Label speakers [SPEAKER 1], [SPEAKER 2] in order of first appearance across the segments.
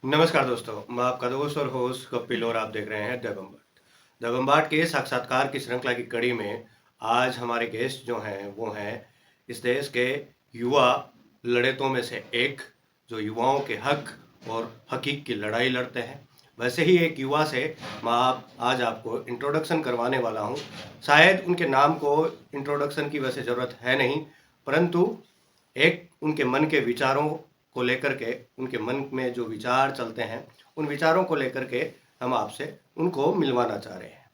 [SPEAKER 1] नमस्कार दोस्तों, मैं आपका दोस्त और होस्ट कपिल और आप देख रहे हैं द बम्बाट के साक्षात्कार की श्रृंखला की कड़ी में आज हमारे गेस्ट जो हैं वो हैं इस देश के युवा लड़ेतों में से एक जो युवाओं के हक और हकीक की लड़ाई लड़ते हैं। वैसे ही एक युवा से मैं आज आपको इंट्रोडक्शन करवाने वाला हूं। शायद उनके नाम को इंट्रोडक्शन की वैसे ज़रूरत है नहीं, परंतु एक उनके मन के विचारों को लेकर के, उनके मन में जो विचार चलते हैं उन विचारों को लेकर के हम आपसे उनको मिलवाना चाह रहे हैं।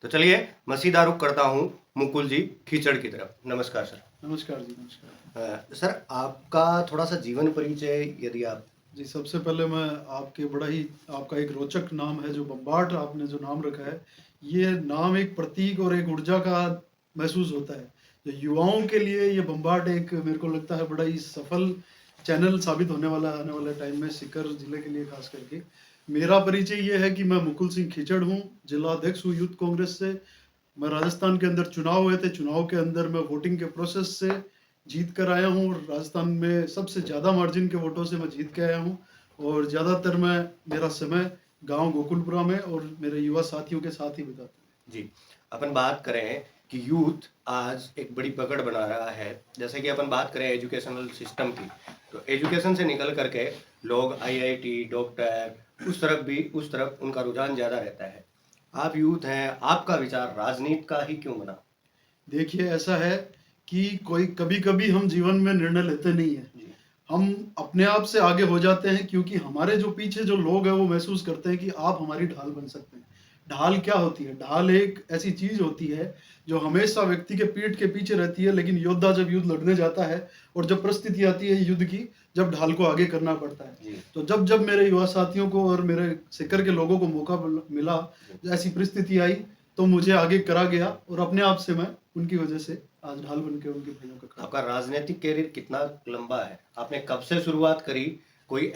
[SPEAKER 1] तो चलिए मैं सीधा रुख करता हूँ मुकुल जी खीचड़ की तरफ। नमस्कार सर।
[SPEAKER 2] नमस्कार जी। नमस्कार
[SPEAKER 1] सर, आपका थोड़ा सा जीवन परिचय यदि आप।
[SPEAKER 2] जी। सबसे पहले मैं आपके बड़ा ही आपका एक रोचक नाम है जो बम्बाट आपने जो नाम रखा है, ये नाम एक प्रतीक और एक ऊर्जा का महसूस होता है। जो युवाओं के लिए ये बम्बाट एक मेरे को लगता है बड़ा ही सफल चैनल साबित होने वाला आने वाले टाइम में, सीकर जिले के लिए खास करके। मेरा परिचय ये है कि मैं मुकुल सिंह खीचड़ हूँ, जिला अध्यक्ष हूँ यूथ कांग्रेस से। मैं राजस्थान के अंदर चुनाव हुए थे, चुनाव के अंदर मैं वोटिंग के प्रोसेस से जीत कर आया हूँ और राजस्थान में सबसे ज़्यादा मार्जिन के वोटों से मैं जीत के आया हूँ। और ज़्यादातर मैं मेरा समय गांव गोकुलपुरा में और मेरे युवा साथियों के साथ ही बिताता हूँ।
[SPEAKER 1] जी, अपन बात करें कि यूथ आज एक बड़ी पकड़ बना रहा है। जैसे कि अपन बात करें एजुकेशनल सिस्टम की, तो एजुकेशन से निकल करके लोग आईआईटी, डॉक्टर उस तरफ उनका रुझान ज़्यादा रहता है। आप यूथ हैं, आपका विचार राजनीति का ही क्यों बना?
[SPEAKER 2] देखिए, ऐसा है कि कोई कभी कभी हम जीवन में निर्णय लेते नहीं है, हम अपने आप से आगे हो जाते हैं, क्योंकि हमारे जो पीछे जो लोग हैं वो महसूस करते हैं कि आप हमारी ढाल बन सकते हैं। ढाल क्या होती है? ढाल एक ऐसी चीज होती है जो हमेशा व्यक्ति के पीठ के पीछे रहती है, लेकिन योद्धा जब युद्ध लड़ने जाता है और जब परिस्थिति आती है युद्ध की, जब ढाल को आगे करना पड़ता है। तो जब जब मेरे युवा साथियों को और मेरे सिकर के लोगों को मौका मिला, ऐसी परिस्थिति आई, तो मुझे आगे करा गया और अपने आप से मैं उनकी वजह से आज ढाल बन के उनके भाइयों का।
[SPEAKER 1] आपका राजनीतिक कैरियर कितना लंबा है? आपने कब से शुरुआत करी? कोई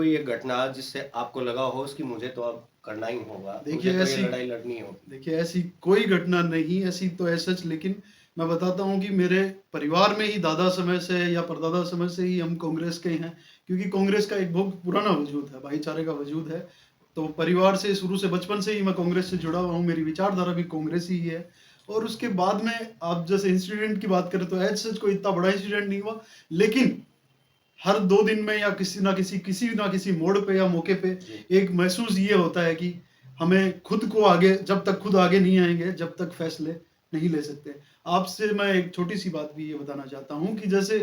[SPEAKER 1] एक घटना जिससे आपको लगा हो कि मुझे तो अब करना ही होगा,
[SPEAKER 2] देखिए,
[SPEAKER 1] मुझे तो
[SPEAKER 2] ऐसी
[SPEAKER 1] ये लड़ाई लड़नी होगी?
[SPEAKER 2] देखिए, ऐसी कोई घटना नहीं, ऐसी तो सच। लेकिन मैं बताता हूँ कि मेरे परिवार में ही दादा समय से या परदादा समय से ही हम कांग्रेस के हैं, क्योंकि कांग्रेस का एक बहुत पुराना वजूद है, भाईचारे का वजूद है। तो परिवार से शुरू से बचपन से ही मैं कांग्रेस से जुड़ा हुआ हूँ, मेरी विचारधारा भी कांग्रेस ही है। और उसके बाद में आप जैसे इंसिडेंट की बात करें तो एज सच कोई इतना बड़ा इंसिडेंट नहीं हुआ, लेकिन हर 2 दिन में या किसी मोड़ पे या मौके पे एक महसूस ये होता है कि हमें खुद को आगे, जब तक खुद आगे नहीं आएँगे, जब तक फैसले नहीं ले सकते। आपसे मैं एक छोटी-सी बात भी ये बताना चाहता हूँ कि जैसे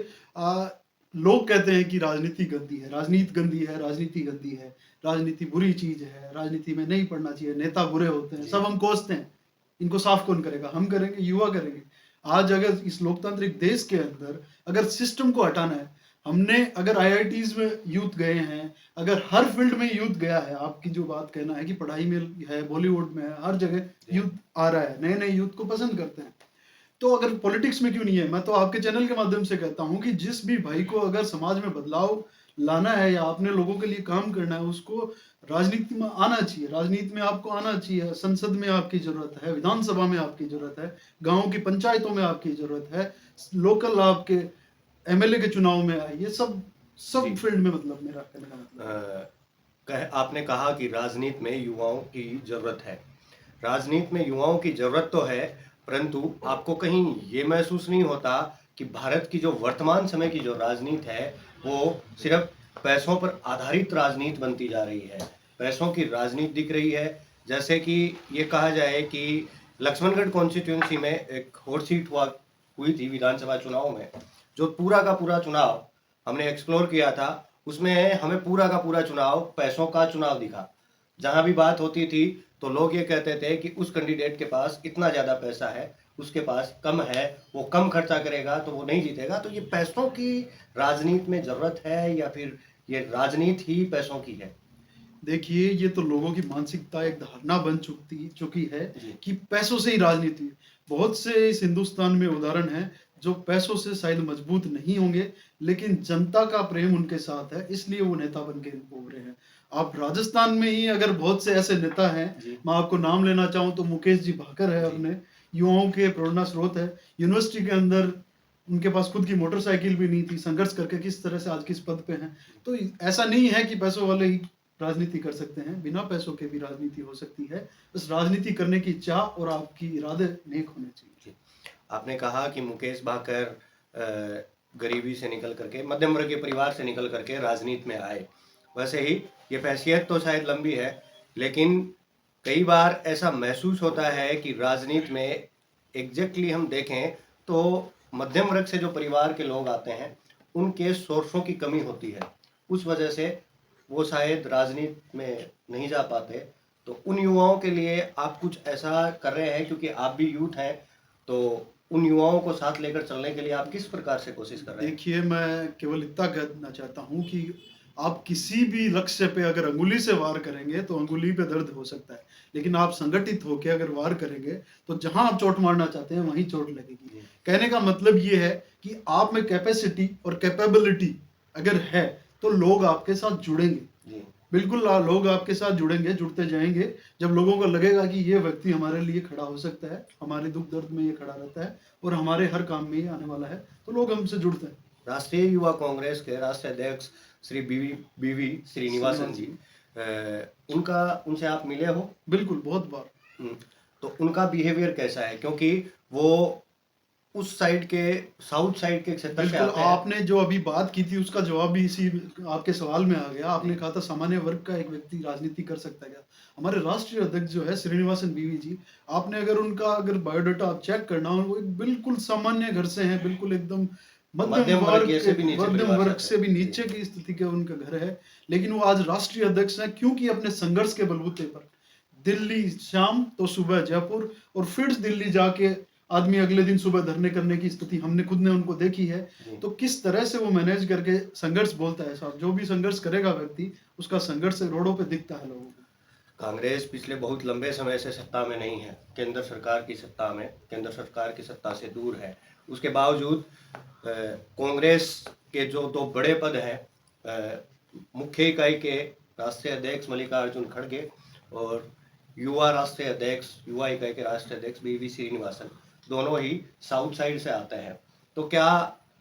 [SPEAKER 2] लोग कहते हैं कि राजनीति गंदी है, राजनीति गंदी है, राजनीति गंदी है, राजनीति बुरी चीज़ है, राजनीति में नहीं पढ़ना चाहिए, नेता बुरे होते हैं, सब हम कोसते हैं। इनको साफ कौन करेगा? हम करेंगे, युवा करेंगे। आज अगर इस लोकतांत्रिक देश के अंदर अगर सिस्टम को हटाना है, हमने अगर आईआईटीज़ में यूथ गए हैं, अगर हर फील्ड में यूथ गया है, आपकी जो बात कहना है कि पढ़ाई में है, बॉलीवुड में है, हर जगह यूथ आ रहा है, नए-नए यूथ को पसंद करते हैं। तो अगर पॉलिटिक्स में क्यों नहीं है? मैं तो आपके चैनल के माध्यम से कहता हूँ कि जिस भी भाई को अगर समाज में बदलाव लाना है या अपने लोगों के लिए काम करना है, उसको राजनीति में आना चाहिए। राजनीति में आपको आना चाहिए। संसद में आपकी ज़रूरत है, विधानसभा में आपकी ज़रूरत है, गाँव की पंचायतों में आपकी ज़रूरत है, लोकल आपके एमएलए के चुनाव में आए, ये सब फील्ड में, मतलब मेरा कहने का मतलब।
[SPEAKER 1] आपने कहा कि राजनीति में युवाओं की जरूरत है। राजनीति में युवाओं की जरूरत तो है, परंतु आपको कहीं ये महसूस नहीं होता कि भारत की जो वर्तमान समय की जो राजनीति है वो सिर्फ पैसों पर आधारित राजनीति बनती जा रही है? पैसों की राजनीति दिख रही है। जैसे कि ये कहा जाए कि लक्ष्मणगढ़ कॉन्स्टिट्यूंसी में एक हॉट सीट हुई थी विधानसभा चुनाव में, जो पूरा का पूरा चुनाव हमने एक्सप्लोर किया था, उसमें हमें पूरा का पूरा चुनाव पैसों का चुनाव दिखा। जहां भी बात होती थी तो लोग ये कहते थे कि उस कैंडिडेट के पास इतना ज़्यादा पैसा है, उसके पास कम है, वो कम खर्चा करेगा तो वो नहीं जीतेगा। तो ये पैसों की राजनीति में ज़रूरत है या फिर ये राजनीति ही पैसों की है?
[SPEAKER 2] देखिए, ये तो लोगों की मानसिकता एक धारणा बन चुकी है कि पैसों से ही राजनीति है। बहुत से इस हिंदुस्तान में उदाहरण हैं जो पैसों से शायद मजबूत नहीं होंगे, लेकिन जनता का प्रेम उनके साथ है, इसलिए वो नेता बन के उभरे हैं। आप राजस्थान में ही अगर बहुत से ऐसे नेता हैं, मैं आपको नाम लेना चाहूँ तो मुकेश जी भाकर है, अपने युवाओं के प्रेरणा स्रोत है। यूनिवर्सिटी के अंदर उनके पास खुद की मोटरसाइकिल भी नहीं थी, संघर्ष करके किस तरह से आज किस पद पे हैं। तो ऐसा नहीं है कि पैसों वाले ही राजनीति कर सकते हैं, बिना पैसों के भी राजनीति हो सकती है। बस राजनीति करने की चाह और आपकी इरादे नेक होने चाहिए।
[SPEAKER 1] आपने कहा कि मुकेश भाकर गरीबी से निकल करके, मध्यम वर्ग के परिवार से निकल करके राजनीति में आए। वैसे ही ये हैसियत तो शायद लंबी है, लेकिन कई बार ऐसा महसूस होता है कि राजनीति में एग्जैक्टली हम देखें तो मध्यम वर्ग से जो परिवार के लोग आते हैं उनके सोर्सों की कमी होती है। उस वजह से वो शायद राजनीति में नहीं जा पाते। तो उन युवाओं के लिए आप कुछ ऐसा कर रहे हैं, क्योंकि आप भी यूथ हैं, तो उन युवाओं को साथ लेकर चलने के लिए आप किस प्रकार से कोशिश कर रहे हैं?
[SPEAKER 2] देखिए, मैं केवल इतना कहना चाहता हूँ कि आप किसी भी लक्ष्य पे अगर अंगुली से वार करेंगे तो अंगुली पे दर्द हो सकता है, लेकिन आप संगठित होकर अगर वार करेंगे तो जहां आप चोट मारना चाहते हैं वहीं चोट लगेगी। कहने का मतलब ये है कि आप में कैपेसिटी और कैपेबिलिटी अगर है तो लोग आपके साथ जुड़ेंगे।
[SPEAKER 1] जी।
[SPEAKER 2] बिल्कुल लोग आपके साथ जुड़ेंगे, जुड़ते जाएंगे। जब लोगों को लगेगा कि ये व्यक्ति हमारे लिए खड़ा हो सकता है, हमारे दुख दर्द में ये खड़ा रहता है और हमारे हर काम में ये आने वाला है, तो लोग हमसे जुड़ते हैं।
[SPEAKER 1] राष्ट्रीय युवा कांग्रेस के राष्ट्रीय अध्यक्ष श्री बीवी श्रीनिवासन जी, उनसे आप मिले हो?
[SPEAKER 2] बिल्कुल, बहुत बार।
[SPEAKER 1] तो उनका बिहेवियर कैसा है, क्योंकि वो उस साइड के, साउथ साइड के क्षेत्र से
[SPEAKER 2] बिल्कुल,
[SPEAKER 1] आते हैं।
[SPEAKER 2] आपने जो अभी बात की थी उसका जवाब भी इसी आपके सवाल में आ गया। आपने कहा था सामान्य वर्ग का एक व्यक्ति राजनीति कर सकता है क्या? हमारे राष्ट्रीय अध्यक्ष जो है श्रीनिवासन बीवी जी, आपने अगर बायोडाटा आप चेक करना हो, वो एक बिल्कुल सामान्य घर से हैं, बिल्कुल एकदम मध्यम वर्ग
[SPEAKER 1] से भी नीचे
[SPEAKER 2] मध्यम
[SPEAKER 1] परिवार
[SPEAKER 2] वर्ग
[SPEAKER 1] से
[SPEAKER 2] से भी नीचे की स्थिति का उनका घर है, लेकिन वो आज राष्ट्रीय अध्यक्ष हैं, क्योंकि अपने संघर्ष के बलबूते पर दिल्ली शाम तो सुबह जयपुर और फिर दिल्ली जाके आदमी अगले दिन सुबह धरने करने की स्थिति हमने खुद ने उनको देखी है। तो किस तरह से वो मैनेज करके संघर्ष बोलता है साहब, जो भी संघर्ष करेगा व्यक्ति उसका संघर्ष रोडों पे दिखता है लोगों को।
[SPEAKER 1] कांग्रेस पिछले बहुत लंबे समय से सत्ता में नहीं है, केंद्र सरकार की सत्ता में, केंद्र सरकार की सत्ता से दूर है। उसके बावजूद कांग्रेस के जो दो बड़े पद हैं, मुख्य इकाई के राष्ट्रीय अध्यक्ष मल्लिकार्जुन खड़गे और युवा इकाई के राष्ट्रीय अध्यक्ष बीवी श्रीनिवासन, दोनों ही साउथ साइड से आते हैं। तो क्या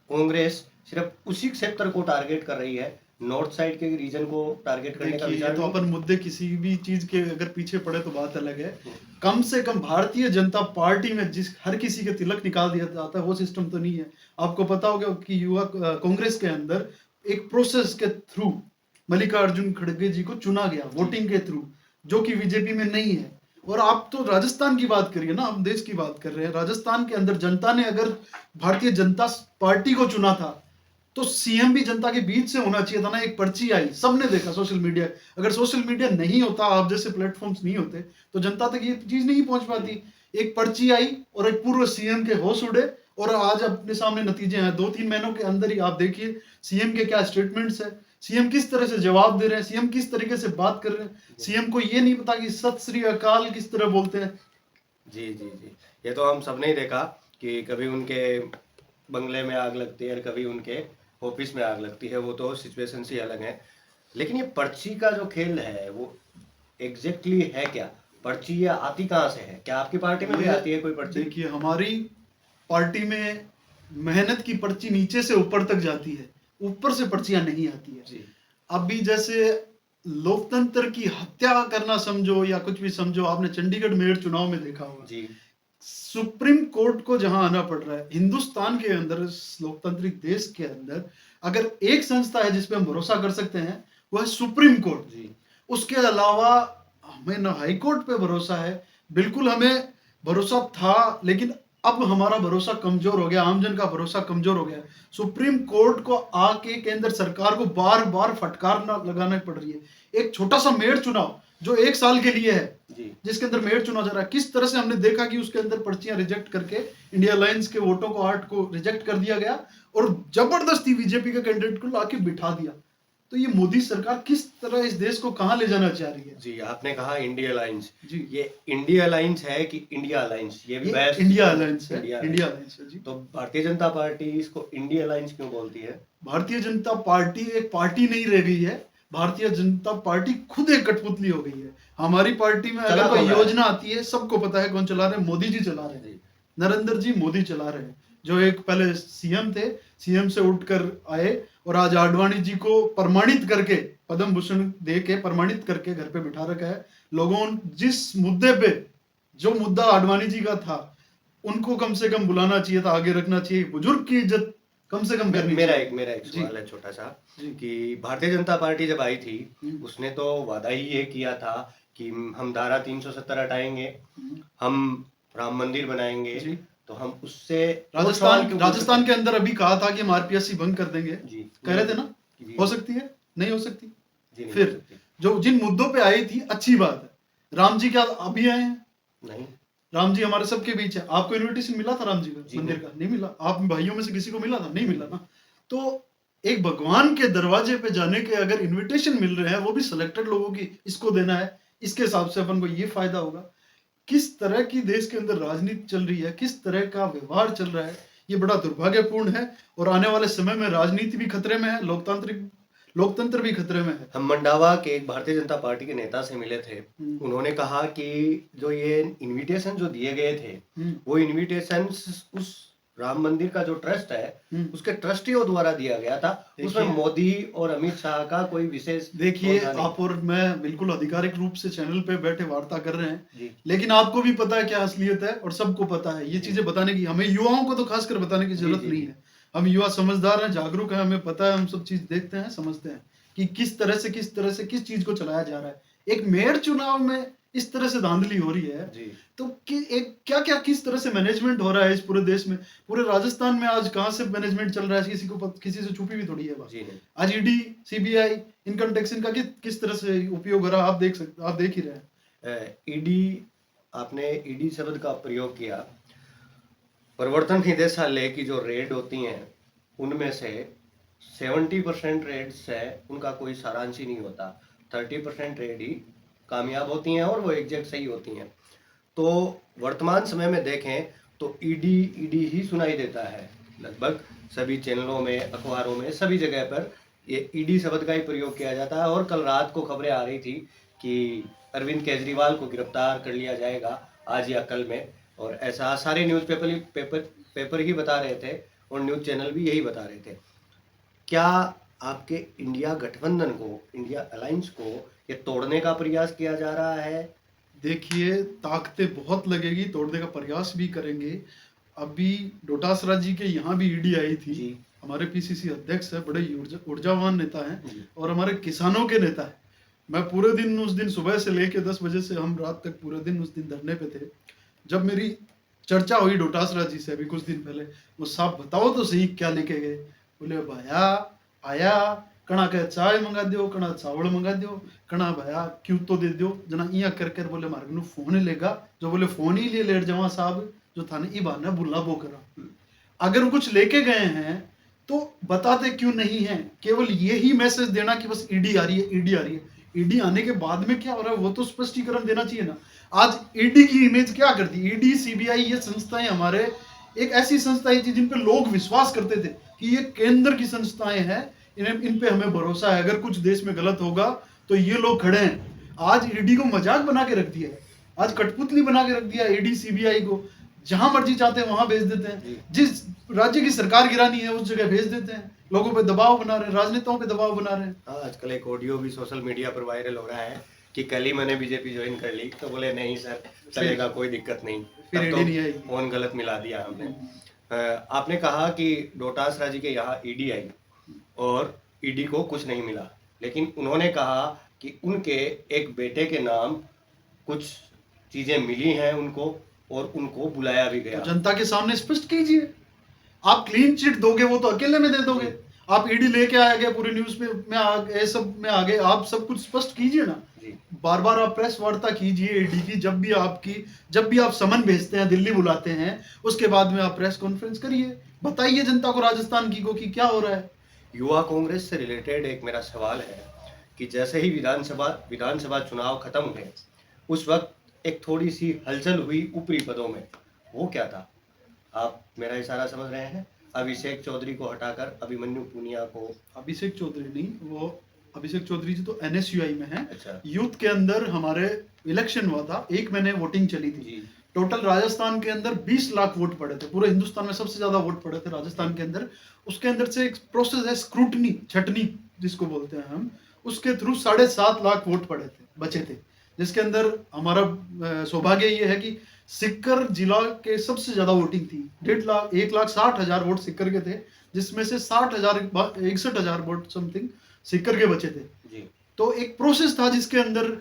[SPEAKER 1] कांग्रेस सिर्फ उसी क्षेत्र को टारगेट कर रही है, नॉर्थ साइड के रीजन को टारगेट करने का विचार?
[SPEAKER 2] तो अपन मुद्दे किसी भी चीज के अगर पीछे पड़े तो बात अलग है। कम से कम भारतीय जनता पार्टी में जिस हर किसी के तिलक निकाल दिया जाता है वो सिस्टम तो नहीं है। आपको पता होगा कि युवा कांग्रेस के अंदर एक प्रोसेस के थ्रू मल्लिकार्जुन खड़गे जी को चुना गया, वोटिंग के थ्रू, जो कि बीजेपी में नहीं है। और आप तो राजस्थान की बात करिए ना, हम देश की बात कर रहे हैं। राजस्थान के अंदर जनता ने अगर भारतीय जनता पार्टी को चुना था तो सीएम भी जनता के बीच से होना चाहिए था ना। एक पर्ची आई, सबने देखा सोशल मीडिया, अगर सोशल मीडिया नहीं होता, आप जैसे प्लेटफॉर्म्स नहीं होते, तो जनता तक ये चीज नहीं पहुंच पाती। एक पर्ची आई और एक पूर्व सीएम के होश उड़े और आज अपने सामने नतीजे हैं। 2-3 महीनों के अंदर ही आप देखिए सीएम के क्या स्टेटमेंट्स है, सीएम किस तरह से जवाब दे रहे हैं, सीएम किस तरीके से बात कर रहे हैं। सीएम को ये नहीं पता कि सत श्री अकाल किस तरह बोलते हैं।
[SPEAKER 1] जी जी जी, ये तो हम सबने ही देखा कि कभी उनके बंगले में आग लगती है और कभी उनके ऑफिस में आग लगती है, वो तो सिचुएशन ही अलग है। लेकिन ये पर्ची का जो खेल है वो एग्जैक्टली है क्या? पर्ची ये आती कहाँ से है? क्या आपकी पार्टी में भी आती है कोई पर्ची?
[SPEAKER 2] देखिए, हमारी पार्टी में मेहनत की पर्ची नीचे से ऊपर तक जाती है, ऊपर से पर्चियां नहीं आती है
[SPEAKER 1] जी।
[SPEAKER 2] अभी जैसे लोकतंत्र की हत्या करना समझो या कुछ भी समझो, आपने चंडीगढ़ मेयर चुनाव में देखा होगा
[SPEAKER 1] जी।
[SPEAKER 2] सुप्रीम कोर्ट को जहां आना पड़ रहा है हिंदुस्तान के अंदर, इस लोकतांत्रिक देश के अंदर अगर एक संस्था है जिसपे हम भरोसा कर सकते हैं वो है सुप्रीम कोर्ट जी। उसके अलावा हमें न हाई कोर्ट पे भरोसा है, बिल्कुल हमें भरोसा था, लेकिन अब हमारा भरोसा कमजोर हो गया, आमजन का भरोसा कमजोर हो गया। सुप्रीम कोर्ट को आके केंद्र सरकार को बार बार फटकार लगाना पड़ रही है। एक छोटा सा मेयर चुनाव जो 1 साल के लिए है
[SPEAKER 1] जी।
[SPEAKER 2] जिसके अंदर मेयर चुना जा रहा है, किस तरह से हमने देखा कि उसके अंदर पर्चियां रिजेक्ट करके इंडिया अलायंस के वोटों को 8 को रिजेक्ट कर दिया गया और जबरदस्ती बीजेपी के कैंडिडेट को लाके बिठा दिया। तो ये मोदी सरकार किस तरह इस देश को कहां ले जाना चाह रही है?
[SPEAKER 1] जी, आपने कहा इंडिया अलायंस
[SPEAKER 2] जी,
[SPEAKER 1] ये इंडिया अलायंस है कि इंडिया अलायंस? ये भी बहस।
[SPEAKER 2] इंडिया अलायंस है,
[SPEAKER 1] इंडिया
[SPEAKER 2] अलायंस है जी।
[SPEAKER 1] तो भारतीय जनता पार्टी इसको इंडिया अलायंस क्यों बोलती है?
[SPEAKER 2] भारतीय जनता पार्टी एक पार्टी नहीं रह गई है, भारतीय जनता पार्टी खुद एक कठपुतली हो गई है। हमारी पार्टी में अगर कोई योजना आती है सबको पता है कौन चला रहे हैं, मोदी जी चला रहे हैं, नरेंद्र जी मोदी चला रहे हैं, जो एक पहले सीएम थे, सीएम से उठकर आए और आज आडवाणी जी को प्रमाणित करके पद्म भूषण दे के प्रमाणित करके घर पे बिठा रखा है। लोगों जिस मुद्दे पे, जो मुद्दा आडवाणी जी का था, उनको कम से कम बुलाना चाहिए था, आगे रखना चाहिए। बुजुर्ग की इज्जत कम से कम करनी
[SPEAKER 1] मेरा
[SPEAKER 2] चाहिए।
[SPEAKER 1] एक
[SPEAKER 2] जी
[SPEAKER 1] सवाल है छोटा सा
[SPEAKER 2] जी।
[SPEAKER 1] कि भारतीय जनता पार्टी जब आई थी
[SPEAKER 2] हम्म,
[SPEAKER 1] उसने तो वादा ही ये किया था कि हम धारा 370 हटाएंगे,
[SPEAKER 2] हम्म,
[SPEAKER 1] हम राम मंदिर बनाएंगे,
[SPEAKER 2] जी।
[SPEAKER 1] तो हम उससे वो सवाल क्यों पूछ
[SPEAKER 2] राजस्थान के
[SPEAKER 1] सकते
[SPEAKER 2] अंदर अभी कहा था कि हम आरपीएससी भंग कर देंगे,
[SPEAKER 1] हैं? जी
[SPEAKER 2] कह रहे थे ना,
[SPEAKER 1] जी
[SPEAKER 2] हो सकती है, नहीं हो सकती।
[SPEAKER 1] जी नहीं हो
[SPEAKER 2] फिर
[SPEAKER 1] सकती।
[SPEAKER 2] जो जिन मुद्दों पे आई थी, अच्छी बात है। राम जी क्या अभी आए हैं?
[SPEAKER 1] नहीं
[SPEAKER 2] राम जी हमारे सबके बीच है। आपको इनविटेशन मिला था राम जी का
[SPEAKER 1] जी
[SPEAKER 2] मंदिर
[SPEAKER 1] नहीं।
[SPEAKER 2] का? नहीं मिला। आप भाइयों में से किसी को मिला था? नहीं मिला ना। तो एक भगवान के दरवाजे पे जाने के अगर इनविटेशन मिल रहे हैं, वो भी सिलेक्टेड लोगों की, इसको देना है, इसके हिसाब से अपन को ये फायदा होगा। किस तरह की देश के अंदर राजनीति चल रही है, किस तरह का व्यवहार चल रहा है, ये बड़ा दुर्भाग्यपूर्ण है। और आने वाले समय में राजनीति भी खतरे में है, लोकतंत्र भी खतरे में है।
[SPEAKER 1] हम मंडावा के एक भारतीय जनता पार्टी के नेता से मिले थे। उन्होंने कहा कि जो ये इनविटेशन जो दिए गए थे, वो इनविटेशन उस राम मंदिर का जो ट्रस्ट है उसके ट्रस्टियों द्वारा दिया गया था। उसमें मोदी और अमित शाह का कोई विशेष
[SPEAKER 2] देखिए,
[SPEAKER 1] रोल था नहीं।
[SPEAKER 2] आप और मैं बिल्कुल आधिकारिक रूप से चैनल पे बैठे वार्ता कर रहे हैं,
[SPEAKER 1] जी
[SPEAKER 2] लेकिन आपको भी पता है क्या असलियत है, और सबको पता है। ये चीजें बताने की, हमें युवाओं को तो खासकर बताने की जरूरत नहीं है। हम युवा समझदार हैं, जागरूक हैं, हमें पता है, हम सब चीज देखते हैं, समझते हैं कि किस तरह से किस चीज को चलाया जा रहा है। एक मेयर चुनाव में इस तरह से धांधली हो रही है,
[SPEAKER 1] जी
[SPEAKER 2] तो कि एक क्या क्या किस तरह से मैनेजमेंट हो रहा है इस पूरे देश में, पूरे राजस्थान में आज कहाँ से मैनेजमेंट चल रहा है, किसी से छुपी भी थोड़ी है बात।
[SPEAKER 1] जी नहीं।
[SPEAKER 2] आज ईडी, सीबीआई, इनकम टैक्स, इनका किस तरह से उपयोग हो रहा है, आप देख ही रहे हैं।
[SPEAKER 1] ईडी, आपने ईडी शब्द का प्रयोग किया। प्रवर्तन निदेशालय की जो रेड होती हैं उनमें से 70% रेड्स है उनका कोई सारांश ही नहीं होता। 30% रेड ही कामयाब होती हैं और वो एग्जैक्ट सही होती हैं। तो वर्तमान समय में देखें तो ईडी ही सुनाई देता है। लगभग सभी चैनलों में, अखबारों में, सभी जगह पर ये ईडी शब्द का ही प्रयोग किया जाता है। और कल रात को खबरें आ रही थी कि अरविंद केजरीवाल को गिरफ्तार कर लिया जाएगा आज या कल में, और ऐसा सारे पेपर ही बता रहे थे और न्यूज़ चैनल भी यही बता रहे थे। क्या आपके इंडिया गठबंधन को, इंडिया अलायंस को ये तोड़ने का प्रयास किया जा रहा है?
[SPEAKER 2] देखिए, ताकतें बहुत लगेगी, तोड़ने का प्रयास भी करेंगे। अभी डोटासरा जी के यहाँ भी ईडी आई थी।
[SPEAKER 1] जी
[SPEAKER 2] हमारे पीसीसी अध्यक्ष है, बड़े ऊर्जावान नेता हैं
[SPEAKER 1] जी
[SPEAKER 2] और हमारे किसानों के नेता है। मैं पूरे दिन उस दिन सुबह से लेके 10 बजे से हम रात तक पूरे दिन उस दिन धरने पे थे। जब मेरी चर्चा हुई डोटासरा जी से अभी कुछ दिन पहले, वो साहब बताओ तो सही क्या लेके गए। बोले भाया आया, कणा के चाय मंगा दो, कणा चावल मंगा दो, कणा भाया क्यों तो दे दो जना, इया कर कर बोले मार्ग नु फोन लेगा, जो बोले फोन ही ले लेट जावा साहब, जो थाने ई बहाना बुला बो करा। अगर कुछ लेके गए हैं तो बताते क्यों नहीं है? केवल यही मैसेज देना कि बस ईडी आ रही है, ईडी आ रही है। ईडी आने के बाद में क्या हो रहा है वो तो स्पष्टीकरण देना चाहिए ना। आज ईडी की इमेज क्या करती? ईडी, सीबीआई, ये संस्थाएं हमारे एक ऐसी संस्थाएं थी जिन पे लोग विश्वास करते थे कि ये केंद्र की संस्थाएं हैं, इन पे हमें भरोसा है, अगर कुछ देश में गलत होगा तो ये लोग खड़े हैं। आज ईडी को मजाक बना के रख दिया है, आज कठपुतली बना के रख दिया ईडी सीबीआई को। जहां मर्जी चाहते हैं वहां भेज देते हैं, जिस राज्य की सरकार गिरानी है उस जगह भेज देते हैं, लोगों पे दबाव बना रहे हैं, राजनेताओं पे दबाव बना रहे हैं।
[SPEAKER 1] हाँ, आजकल एक ऑडियो भी सोशल मीडिया पर वायरल हो रहा है कि कल ही मैंने बीजेपी ज्वाइन कर ली, तो बोले नहीं सर चलेगा, कोई दिक्कत नहीं,
[SPEAKER 2] फिर
[SPEAKER 1] तब
[SPEAKER 2] ईडी नहीं आएगी।
[SPEAKER 1] फोन गलत मिला दिया हमने। आपने कहा कि डोटासरा जी के यहाँ ईडी आई और ईडी को कुछ नहीं मिला, लेकिन उन्होंने कहा कि उनके एक बेटे के नाम कुछ चीजें मिली हैं उनको और उनको बुलाया भी गया।
[SPEAKER 2] तो जनता के सामने स्पष्ट कीजिए। आप क्लीन चिट दोगे वो तो अकेले में दे दोगे, आप ईडी लेके आ गए, पूरी न्यूज पे में आ गए, सब में आ गए, आप सब कुछ स्पष्ट कीजिए ना।
[SPEAKER 1] जी
[SPEAKER 2] बार बार आप प्रेस वार्ता कीजिए ईडी की, जब भी आप समन भेजते हैं, दिल्ली बुलाते हैं, उसके बाद में आप प्रेस कॉन्फ्रेंस करिए, बताइए जनता को राजस्थान की को कि क्या हो रहा है।
[SPEAKER 1] युवा कांग्रेस से रिलेटेड एक मेरा सवाल है कि जैसे ही विधानसभा चुनाव खत्म हुए उस वक्त एक थोड़ी सी हलचल हुई ऊपरी पदों में, वो क्या था? आप मेरा इशारा समझ रहे हैं? अभिषेक चौधरी को हटाकर अभिमन्यु पुनिया को।
[SPEAKER 2] अभिषेक चौधरी नहीं, वो अभिषेक चौधरी जी तो एनएसयूआई में है।
[SPEAKER 1] अच्छा
[SPEAKER 2] यूथ के अंदर हमारे इलेक्शन हुआ था, 1 महीने वोटिंग चली थी।
[SPEAKER 1] जी
[SPEAKER 2] टोटल राजस्थान के अंदर 20 लाख वोट पड़े थे, पूरे हिंदुस्तान में सबसे ज्यादा वोट पड़े थे राजस्थान के अंदर। उसके अंदर से एक प्रोसेस है स्क्रूटनी, छटनी जिसको बोलते हैं हम, उसके थ्रू 7.5 लाख वोट पड़े थे, बचे थे, जिसके अंदर हमारा सौभाग्य ये है कि सिक्कर जिला के सबसे ज्यादा वोटिंग थी। 1,60,000 वोट सिक्कर के थे, जिसमें से 61,000 वोट समथिंग सिक्कर के बचे थे।
[SPEAKER 1] जी
[SPEAKER 2] तो एक प्रोसेस था जिसके अंदर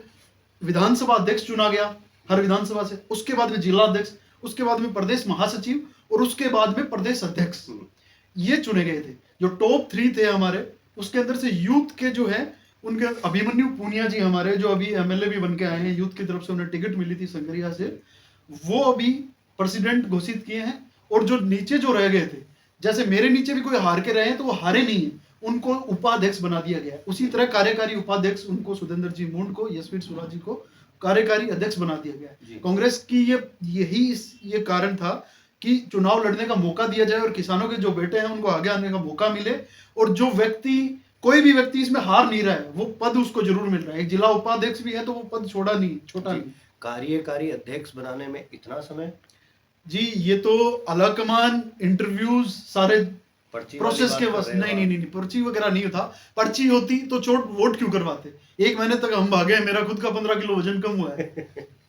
[SPEAKER 2] विधानसभा अध्यक्ष चुना गया हर विधानसभा से, उसके बाद में जिला अध्यक्ष, उसके बाद में प्रदेश महासचिव और उसके बाद में प्रदेश अध्यक्ष, ये चुने गए थे। जो टॉप 3 थे हमारे, उसके अंदर से यूथ के जो है उनके अभिमन्यु पूनिया जी हमारे, जो अभी एमएलए भी बन के आए हैं, यूथ की तरफ से उन्हें टिकट मिली थी संगरिया से, वो अभी प्रेसिडेंट घोषित किए हैं। और जो नीचे जो रह गए थे, जैसे मेरे नीचे भी कोई हार के रहे हैं तो वो हारे नहीं है, उनको उपाध्यक्ष बना दिया गया है। उसी तरह कार्यकारी उपाध्यक्ष उनको सुरेंद्र जी मुंड को, यशवीर सुरा जी को कार्यकारी अध्यक्ष बना दिया गया है। कांग्रेस की ये कारण था कि चुनाव लड़ने का मौका दिया जाए और किसानों के जो बेटे हैं उनको आगे आने का मौका मिले, और जो व्यक्ति, कोई भी व्यक्ति इसमें हार नहीं रहा है, वो पद उसको जरूर मिल रहा है। एक जिला उपाध्यक्ष भी है तो वो पद छोटा नहीं।
[SPEAKER 1] कार्यकारी अध्यक्ष बनाने में इतना समय?
[SPEAKER 2] जी, ये तो अलाकमान इंटरव्यूज सारे
[SPEAKER 1] पर्ची
[SPEAKER 2] प्रोसेस के बस नहीं, पर्ची वगैरह नहीं था। पर्ची होती तो वोट क्यों करवाते? 1 महीने तक हम भागे, मेरा खुद का 15 किलो वजन कम हुआ है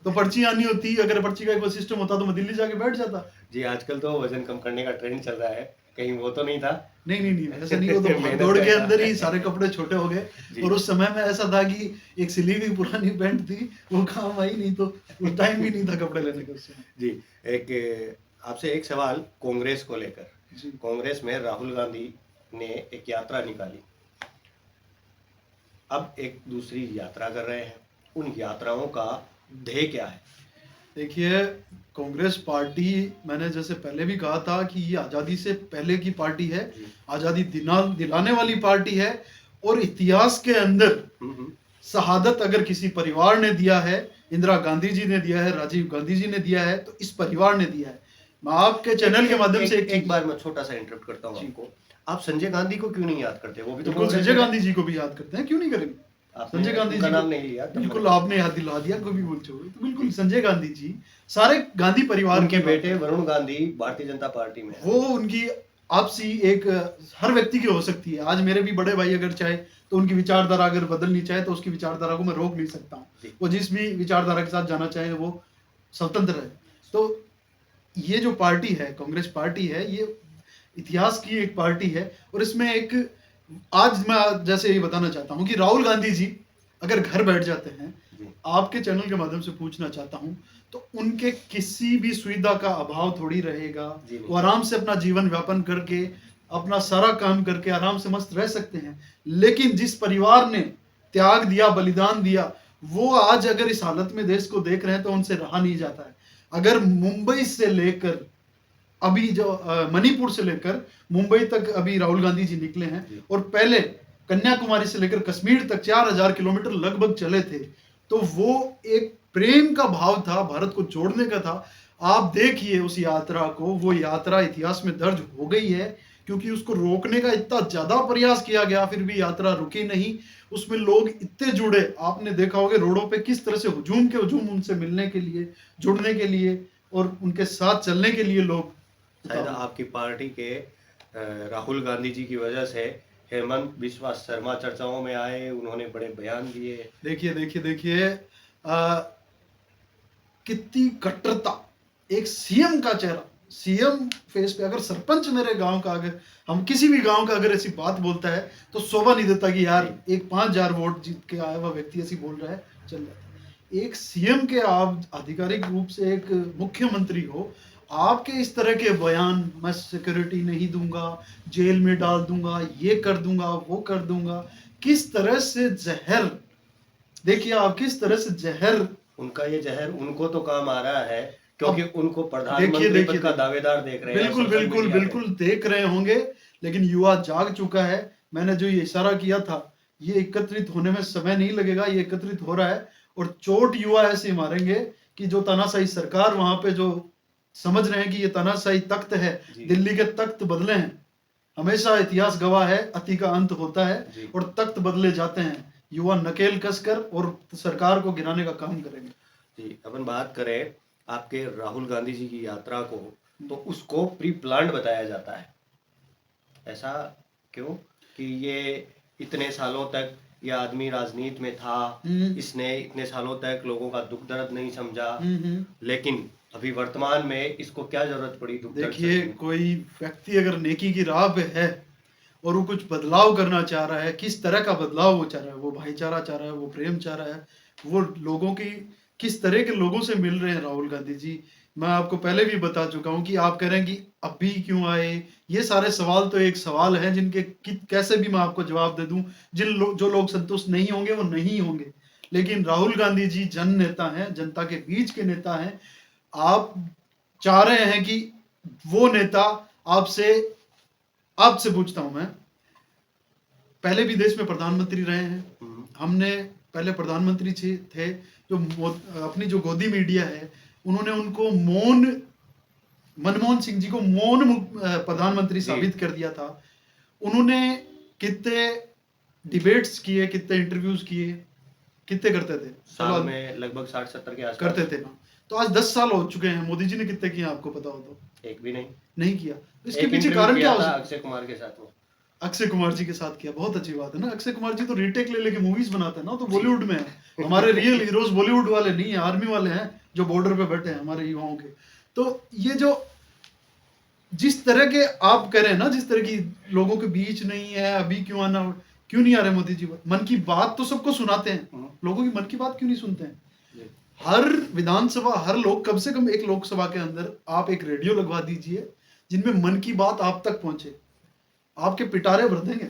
[SPEAKER 2] तो पर्ची आनी होती, अगर पर्ची का कोई सिस्टम होता तो मैं दिल्ली जाके बैठ जाता।
[SPEAKER 1] जी, आजकल तो वजन कम करने का ट्रेंड चल रहा है, कहीं वो तो नहीं था?
[SPEAKER 2] नहीं, ऐसा नहीं। वो तो दौड़ के अंदर ही सारे कपड़े छोटे हो गए। और उस समय में ऐसा था कि एक सिली हुई पुरानी पैंट थी, वो काम आई नहीं, तो उस टाइम भी नहीं था कपड़े लेने का उस समय।
[SPEAKER 1] जी, आपसे एक सवाल कांग्रेस को लेकर।
[SPEAKER 2] जी,
[SPEAKER 1] कांग्रेस में राहुल गांधी ने एक यात्रा निकाली, अब एक दूसरी यात्रा कर रहे हैं, उन यात्राओं का ध्येय क्या है?
[SPEAKER 2] देखिए, कांग्रेस पार्टी, मैंने जैसे पहले भी कहा था कि ये आज़ादी से पहले की पार्टी है, आज़ादी दिलाने वाली पार्टी है। और इतिहास के अंदर शहादत अगर किसी परिवार ने दिया है, इंदिरा गांधी जी ने दिया है, राजीव गांधी जी ने दिया है, तो इस परिवार ने दिया है। मैं आपके चैनल के माध्यम से
[SPEAKER 1] एक बार मैं छोटा सा इंटरप्ट करता हूँ आपको। आप संजय गांधी को क्यों नहीं याद करते? वो भी तो
[SPEAKER 2] बिल्कुल संजय गांधी जी को भी याद करते हैं, क्यों नहीं करेंगे? संजय गांधी जी का
[SPEAKER 1] नाम नहीं लिया,
[SPEAKER 2] बिल्कुल आपने याद दिला दिया, कभी बोल छोड़ो। तो बिल्कुल संजय गांधी जी सारे गांधी परिवार
[SPEAKER 1] के बेटे वरुण गांधी भारतीय जनता पार्टी में,
[SPEAKER 2] वो उनकी आपसी एक हर व्यक्ति की हो सकती है। आज मेरे भी बड़े भाई अगर चाहे तो उनकी विचारधारा अगर बदलनी चाहे तो उसकी विचारधारा को मैं रोक नहीं सकता हूँ। वो जिस भी विचारधारा के साथ जाना चाहे वो स्वतंत्र है। तो ये जो पार्टी है, कांग्रेस पार्टी है, ये इतिहास की एक पार्टी है। और इसमें एक, आज मैं जैसे ये बताना चाहता हूँ कि राहुल गांधी जी अगर घर बैठ जाते हैं, आपके चैनल के माध्यम से पूछना चाहता हूँ, तो उनके किसी भी सुविधा का अभाव थोड़ी रहेगा। वो आराम से अपना जीवन व्यापन करके, अपना सारा काम करके आराम से मस्त रह सकते हैं। लेकिन जिस परिवार ने त्याग दिया, बलिदान दिया, वो आज अगर इस हालत में देश को देख रहे हैं तो उनसे रहा नहीं जाता है। अगर मुंबई से लेकर अभी जो मणिपुर से लेकर मुंबई तक अभी राहुल गांधी जी निकले हैं, और पहले कन्याकुमारी से लेकर कश्मीर तक 4,000 किलोमीटर लगभग चले थे, तो वो एक प्रेम का भाव था, भारत को जोड़ने का था। आप देखिए उस यात्रा को, वो यात्रा इतिहास में दर्ज हो गई है, क्योंकि उसको रोकने का इतना ज्यादा प्रयास किया गया, फिर भी यात्रा रुकी नहीं। उसमें लोग इतने जुड़े, आपने देखा होगा रोडों पे किस तरह से हुजूम के हुजूम उनसे मिलने के लिए, जुड़ने के लिए और उनके साथ चलने के लिए लोग।
[SPEAKER 1] शायद आपकी पार्टी के राहुल गांधी जी की वजह से हेमंत बिस्वा शर्मा चर्चाओं में आए, उन्होंने बड़े बयान दिए।
[SPEAKER 2] देखिए कितनी कट्टरता, एक सीएम का चेहरा, सीएम फेस पे, अगर सरपंच मेरे गांव का, अगर हम किसी भी गांव का अगर ऐसी बात बोलता है तो शोभा नहीं देता कि यार एक 5,000 वोट जीत के आया हुआ व्यक्ति ऐसी बोल रहा है, चल जाता है। एक सीएम के आप आधिकारिक रूप से एक मुख्यमंत्री हो, आपके इस तरह के बयान, मैं सिक्योरिटी नहीं दूंगा, जेल में डाल दूंगा, ये कर दूंगा, वो कर दूंगा, किस तरह से जहर, देखिए आप किस तरह से जहर,
[SPEAKER 1] उनका ये जहर उनको तो काम आ रहा है, क्योंकि उनको प्रधानमंत्री पद का दावेदार देख रहे हैं।
[SPEAKER 2] बिल्कुल देख रहे होंगे, लेकिन युवा जाग चुका है। मैंने जो ये इशारा किया था, ये एकत्रित होने में समय नहीं लगेगा, ये एकत्रित हो रहा है। और चोट युवा ऐसे मारेंगे कि जो तानाशाही सरकार वहां पे जो समझ रहे हैं कि ये तानाशाही तख्त है, दिल्ली के तख्त बदले हैं। हमेशा इतिहास गवाह है, अति का अंत होता है और तख्त बदले जाते हैं। युवा नकेल कसकर और सरकार को गिराने का काम करेंगे।
[SPEAKER 1] जी, अपन बात करें आपके राहुल गांधी जी की यात्रा को, तो उसको प्री प्लान्ड बताया जाता है। ऐसा क्यों कि ये इतने सालों तक ये आदमी राजनीति में था, इसने इतने सालों तक लोगों का दुख दर्द नहीं समझा, लेकिन अभी वर्तमान में इसको क्या जरूरत पड़ी दुख दर्द
[SPEAKER 2] देखिए,
[SPEAKER 1] समझने की?
[SPEAKER 2] कोई व्यक्ति अगर नेकी की राह पे है और वो कुछ बदलाव करना चाह रहा है, किस तरह का बदलाव वो चाह रहा है, वो भाईचारा चाह रहा है, वो प्रेम चाह रहा है, वो लोगों की किस तरह के लोगों से मिल रहे हैं राहुल गांधी जी। मैं आपको पहले भी बता चुका हूँ कि आप कह रहे हैं कि अभी क्यों आए, ये सारे सवाल तो एक सवाल हैं जिनके कैसे भी मैं आपको जवाब दे दूं। जो लोग संतुष्ट नहीं होंगे वो नहीं होंगे, लेकिन राहुल गांधी जी जन नेता हैं, जनता के बीच के नेता हैं। आप चाह रहे हैं कि वो नेता आपसे आपसे पूछता हूं मैं, पहले भी देश में प्रधानमंत्री रहे हैं, हमने पहले प्रधानमंत्री थे जो अपनी जो गोदी मीडिया है उन्होंने उनको मनमोहन सिंह जी को प्रधानमंत्री साबित कर दिया था। उन्होंने कितने डिबेट्स किए, कितने इंटरव्यूज किए, कितने करते थे?
[SPEAKER 1] साल में लगभग 60-70 के आसपास
[SPEAKER 2] करते थे ना। तो आज 10 साल हो चुके हैं, मोदी जी ने कितने किए आपको पता हो तो?
[SPEAKER 1] एक भी नहीं।
[SPEAKER 2] नहीं किया। तो इसके
[SPEAKER 1] एक
[SPEAKER 2] पीछे
[SPEAKER 1] इंटरव्यू
[SPEAKER 2] कारण क्या
[SPEAKER 1] किया
[SPEAKER 2] हो
[SPEAKER 1] था
[SPEAKER 2] सकता है?
[SPEAKER 1] अक्षय कुमार के साथ में।
[SPEAKER 2] अक्षय कुमार जी के साथ किया, बहुत अच्छी बात है ना। अक्षय कुमार जी तो रीटेक ले लेके मूवीज बनाते हैं ना, तो बॉलीवुड में है। हमारे रियल हीरोज बॉलीवुड वाले नहीं है, आर्मी वाले हैं जो बॉर्डर पे बैठे हैं हमारे युवाओं के। तो ये जो जिस तरह के आप कह रहे हैं ना, जिस तरह की लोगों के बीच नहीं है, अभी क्यों आना, क्यों नहीं आ रहे मोदी जी? मन की बात तो सबको सुनाते हैं, लोगों की मन की बात क्यों नहीं सुनते हैं? हर विधानसभा, हर लोग, कम से कम एक लोकसभा के अंदर आप एक रेडियो लगवा दीजिए जिनमें मन की बात आप तक पहुंचे, आपके पिटारे भर देंगे।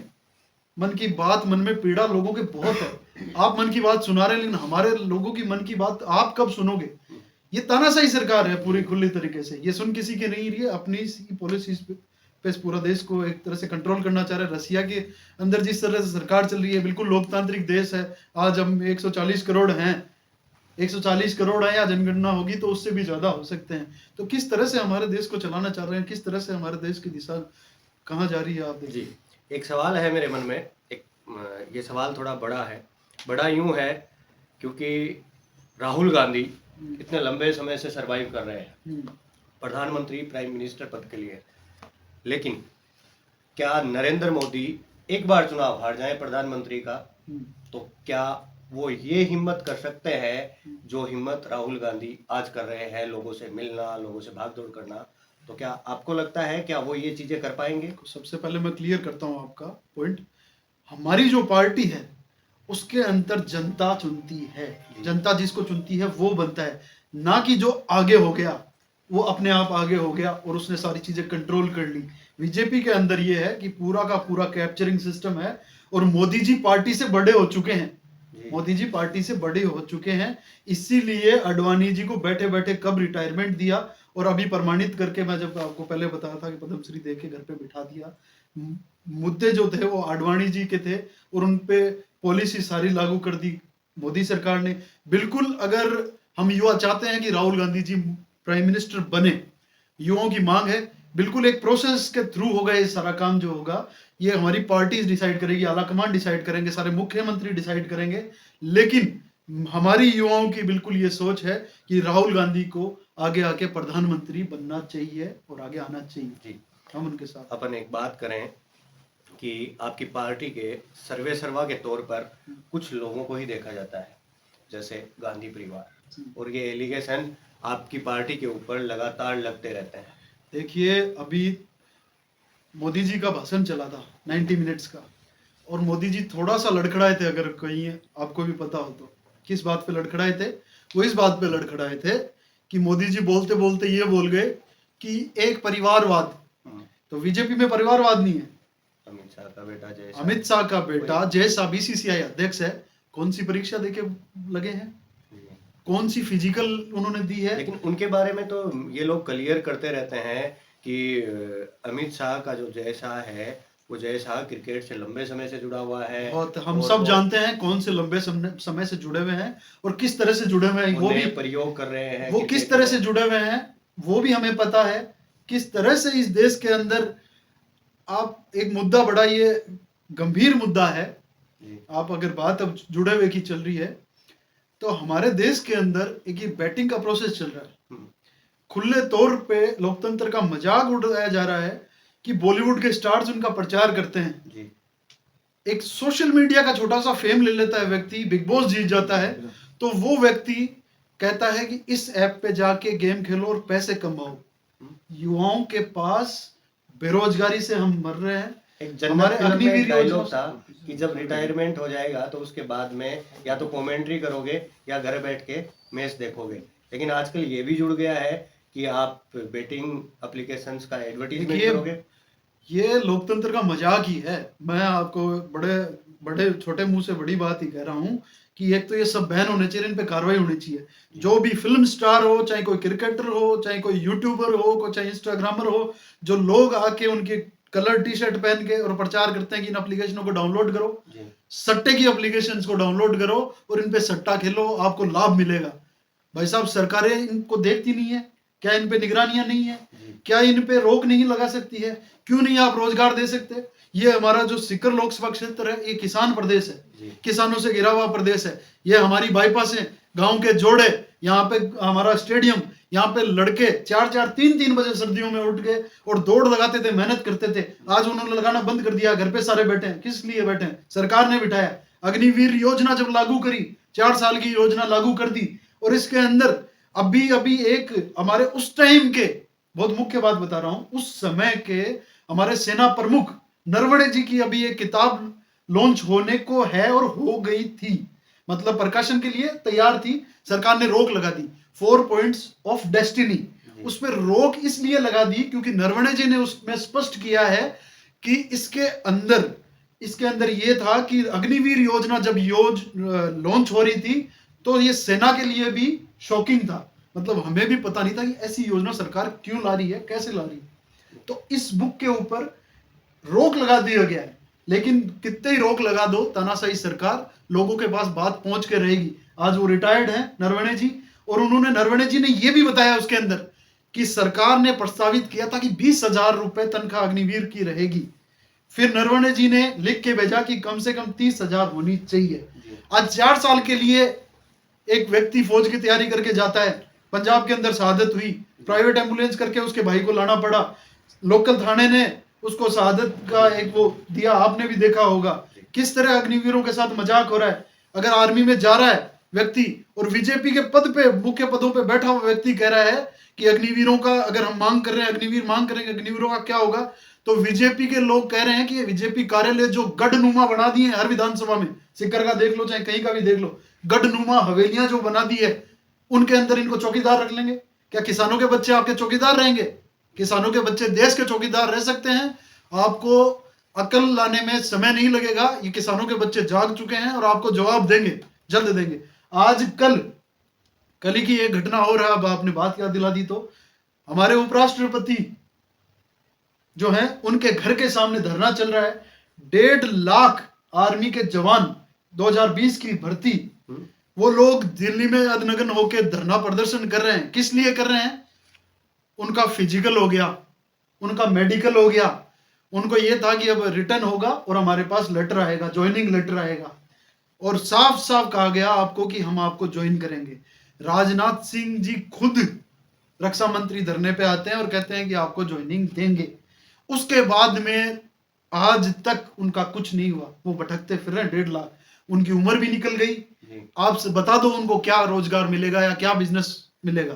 [SPEAKER 2] मन की बात, मन में पीड़ा लोगों के बहुत है, आप मन की बात सुना रहे हैं, लेकिन हमारे लोगों की मन की बात आप कब सुनोगे? ये तानाशाही सरकार है पूरी खुली तरीके से, ये सुन किसी के नहीं रही है, अपनी पॉलिसीज पे पूरा देश को एक तरह से कंट्रोल करना चाह रहे हैं। रसिया के अंदर जिस तरह से सरकार चल रही है, बिल्कुल लोकतांत्रिक देश है। आज हम 140 करोड़ हैं, 140 करोड़ है, या जनगणना होगी तो उससे भी ज्यादा हो सकते हैं। तो किस तरह से हमारे देश को चलाना चाह रहे हैं, किस तरह से हमारे देश की दिशा कहाँ जा रही है, आप देखिए।
[SPEAKER 1] जी, एक सवाल है मेरे मन में, ये सवाल थोड़ा बड़ा है। बड़ा यूं है क्योंकि राहुल गांधी इतने लंबे समय से सरवाइव कर रहे हैं प्रधानमंत्री, प्राइम मिनिस्टर पद के लिए, लेकिन क्या नरेंद्र मोदी एक बार चुनाव हार जाए प्रधानमंत्री का, तो क्या वो ये हिम्मत कर सकते हैं जो हिम्मत राहुल गांधी आज कर रहे हैं, लोगों से मिलना, लोगों से भागदौड़ करना? तो क्या आपको लगता है क्या वो ये चीजें कर पाएंगे?
[SPEAKER 2] सबसे पहले मैं क्लियर करता हूं आपका पॉइंट। हमारी जो पार्टी है उसके अंदर जनता चुनती है, जनता जिसको चुनती है वो बनता है, ना कि जो आगे हो गया वो अपने आप आगे हो गया और उसने सारी चीजें कंट्रोल कर ली। बीजेपी के अंदर ये है कि पूरा का पूरा कैप्चरिंग सिस्टम है, और मोदी जी पार्टी से बड़े हो चुके हैं, मोदी जी पार्टी से बड़े हो चुके हैं। इसीलिए अडवाणी जी को बैठे बैठे कब रिटायरमेंट दिया और अभी प्रमाणित करके, मैं जब आपको पहले बताया था कि पद्मश्री दे के घर पे बिठा दिया। मुद्दे जो थे वो आडवाणी जी के थे और उन पे पॉलिसी सारी लागू कर दी मोदी सरकार ने। बिल्कुल, अगर हम युवा चाहते हैं कि राहुल गांधी जी प्राइम मिनिस्टर बने, युवाओं की मांग है, बिल्कुल एक प्रोसेस के थ्रू होगा ये सारा काम जो होगा। ये हमारी पार्टीज डिसाइड करेगी, आला कमान डिसाइड करेंगे, सारे मुख्यमंत्री डिसाइड करेंगे, लेकिन हमारी युवाओं की बिल्कुल ये सोच है कि राहुल गांधी को आगे आके प्रधानमंत्री बनना चाहिए और आगे आना चाहिए।
[SPEAKER 1] जी,
[SPEAKER 2] हम उनके साथ।
[SPEAKER 1] अपन एक बात करें कि आपकी पार्टी के सर्वे सर्वा के तौर पर कुछ लोगों को ही देखा जाता है, जैसे गांधी परिवार, और ये एलिगेशन आपकी पार्टी के ऊपर लगातार लगते रहते हैं।
[SPEAKER 2] देखिए, अभी मोदी जी का भाषण चला था 90 मिनट्स का, और मोदी जी थोड़ा सा लड़खड़ाए थे, अगर कहीं आपको भी पता हो तो। किस बात पे लड़खड़ाए थे? वो इस बात पे लड़खड़ाए थे कि मोदी जी बोलते बोलते ये बोल गए कि एक परिवारवाद, तो बीजेपी में परिवारवाद नहीं है।
[SPEAKER 1] अमित शाह का बेटा
[SPEAKER 2] जय शाह बीसीसीआई अध्यक्ष है, कौन सी परीक्षा देके लगे हैं, कौन सी फिजिकल उन्होंने दी है?
[SPEAKER 1] लेकिन उनके बारे में तो ये लोग क्लियर करते रहते हैं कि अमित शाह का जो जय शाह है, वो जय शाह क्रिकेट से लंबे समय से जुड़ा हुआ है,
[SPEAKER 2] और हम सब जानते हैं कौन से लंबे समय से जुड़े हुए हैं और किस तरह से जुड़े हुए हैं, वो भी
[SPEAKER 1] प्रयोग कर रहे हैं,
[SPEAKER 2] वो किस तरह से जुड़े हुए हैं वो भी हमें पता है। किस तरह से इस देश के अंदर आप एक मुद्दा, बड़ा ये गंभीर मुद्दा है, आप अगर बात अब जुड़े हुए की चल रही है, तो हमारे देश के अंदर एक ये बैटिंग का प्रोसेस चल रहा है। खुले तौर पे लोकतंत्र का मजाक उड़ाया जा रहा है कि बॉलीवुड के स्टार्स उनका प्रचार करते हैं। एक सोशल मीडिया का छोटा सा फेम ले लेता है व्यक्ति, बिग बॉस जीत जाता है, तो वो व्यक्ति कहता है कि इस ऐप पे जाके गेम खेलो और पैसे कमाओ। युवाओं के पास बेरोजगारी से हम मर रहे हैं।
[SPEAKER 1] एक जन्नत
[SPEAKER 2] हमारे
[SPEAKER 1] फिल्म में
[SPEAKER 2] अग्निवीर
[SPEAKER 1] एक डायलॉग
[SPEAKER 2] योजना
[SPEAKER 1] था कि जब रिटायरमेंट हो जाएगा तो उसके बाद में या तो कमेंट्री करोगे या घर बैठ के मैच देखोगे। लेकिन आजकल ये भी जुड़ गया है कि आप बेटिंग एप्लीकेशंस का एडवर्टीजमेंट
[SPEAKER 2] देखिए,
[SPEAKER 1] करोगे।
[SPEAKER 2] ये लोकतंत्र का मजाक ही है। मैं आपको बड़े बड़े छोटे मुंह से बड़ी बात ही कह रहा हूँ कि एक तो ये सब बैन होने चाहिए, इन पे कार्रवाई होनी चाहिए। जो भी फिल्म स्टार हो, चाहे कोई क्रिकेटर हो, चाहे कोई यूट्यूबर हो, चाहे इंस्टाग्रामर हो, जो लोग आके उनके कलर टी शर्ट पहन के और प्रचार करते हैं कि इन एप्लीकेशनों को डाउनलोड करो, सट्टे की एप्लीकेशंस को डाउनलोड करो और इन पे सट्टा खेलो, आपको लाभ मिलेगा। भाई साहब, सरकारें इनको देखती नहीं है क्या? इन पे निगरानियां नहीं है क्या? इन पे रोक नहीं लगा सकती है? क्यों नहीं आप रोजगार दे सकते? ये हमारा जो सीकर लोकसभा क्षेत्र है, ये किसान प्रदेश है, किसानों से घिरा हुआ प्रदेश है। ये हमारी बाईपास है, गांव के जोड़े, यहाँ पे हमारा स्टेडियम, यहाँ पे लड़के 4-4 3-3 बजे सर्दियों में उठ गए और दौड़ लगाते थे, मेहनत करते थे। आज उन्होंने लगाना बंद कर दिया, घर पे सारे बैठे हैं। किस लिए बैठे हैं? सरकार ने बिठाया। अग्निवीर योजना जब लागू करी, 4 साल की योजना लागू कर दी, और इसके अंदर अभी अभी एक हमारे उस टाइम के, बहुत मुख्य बात बता रहा हूं, उस समय के हमारे सेना प्रमुख नरवणे जी की अभी एक किताब लॉन्च होने को है और हो गई थी, मतलब प्रकाशन के लिए तैयार थी। सरकार ने रोक लगा दी, 4 पॉइंट्स ऑफ डेस्टिनी। उस पर रोक इसलिए लगा दी क्योंकि नरवणे जी ने उसमें स्पष्ट किया है कि इसके अंदर ये था कि अग्निवीर योजना जब लॉन्च हो रही थी तो ये सेना के लिए भी शॉकिंग था। मतलब हमें भी पता नहीं था कि ऐसी योजना सरकार क्यों ला रही है, कैसे ला रही है। तो इस बुक के ऊपर रोक लगा दिया गया है, लेकिन कितने ही रोक लगा दो, तानाशाही सरकार, लोगों के पास बात पहुंच के रहेगी। आज वो रिटायर्ड हैं नरवणे जी, और नरवणे जी ने यह भी बताया उसके अंदर कि सरकार ने प्रस्तावित किया था कि 20,000 रुपए तनख्वाह अग्निवीर की रहेगी। फिर नरवणे जी ने लिख के भेजा कि कम से कम 30,000 होनी चाहिए। आज 4 साल के लिए एक व्यक्ति फौज की तैयारी करके जाता है, पंजाब के अंदर शहादत हुई, प्राइवेट एम्बुलेंस करके उसके भाई को लाना पड़ा, लोकल थाने ने उसको शहादत का एक वो दिया, आपने भी देखा होगा किस तरह अग्निवीरों के साथ मजाक हो रहा है। अगर आर्मी में जा रहा है व्यक्ति और बीजेपी के पद पे, मुख्य पदों पे बैठा हुआ व्यक्ति कह रहा है कि अग्निवीरों का अगर हम मांग कर रहे हैं, अग्निवीर मांग करेंगे, अग्निवीरों का क्या होगा, तो बीजेपी के लोग कह रहे हैं कि ये बीजेपी कार्यालय जो गढ़नुमा बना दिए हर विधानसभा में, सिक्कर का देख लो चाहे कहीं का भी देख लो, गढ़नुमा हवेलियां जो बना दी है, उनके अंदर इनको चौकीदार रख लेंगे। क्या किसानों के बच्चे आपके चौकीदार रहेंगे? किसानों के बच्चे देश के चौकीदार रह सकते हैं? आपको अकल लाने में समय नहीं लगेगा। ये किसानों के बच्चे जाग चुके हैं और आपको जवाब देंगे, जल्द देंगे। आज कल ही की एक घटना हो रहा है, अब आपने बात याद दिला दी तो हमारे उपराष्ट्रपति जो है उनके घर के सामने धरना चल रहा है। 1.5 लाख आर्मी के जवान 2020 की भर्ती, वो लोग दिल्ली में अदनगन होकर धरना प्रदर्शन कर रहे हैं। किस लिए कर रहे हैं? उनका फिजिकल हो गया, उनका मेडिकल हो गया, उनको यह था कि अब रिटर्न होगा और हमारे पास लेटर आएगा, ज्वाइनिंग लेटर आएगा, और साफ साफ कहा गया आपको कि हम आपको ज्वाइन करेंगे। राजनाथ सिंह जी खुद रक्षा मंत्री धरने पे आते हैं और कहते हैं कि आपको ज्वाइनिंग देंगे। उसके बाद में आज तक उनका कुछ नहीं हुआ, वो भटकते फिर रहे। 1.5 लाख, उनकी उम्र भी निकल गई। आप बता दो उनको क्या रोजगार मिलेगा या क्या बिजनेस मिलेगा?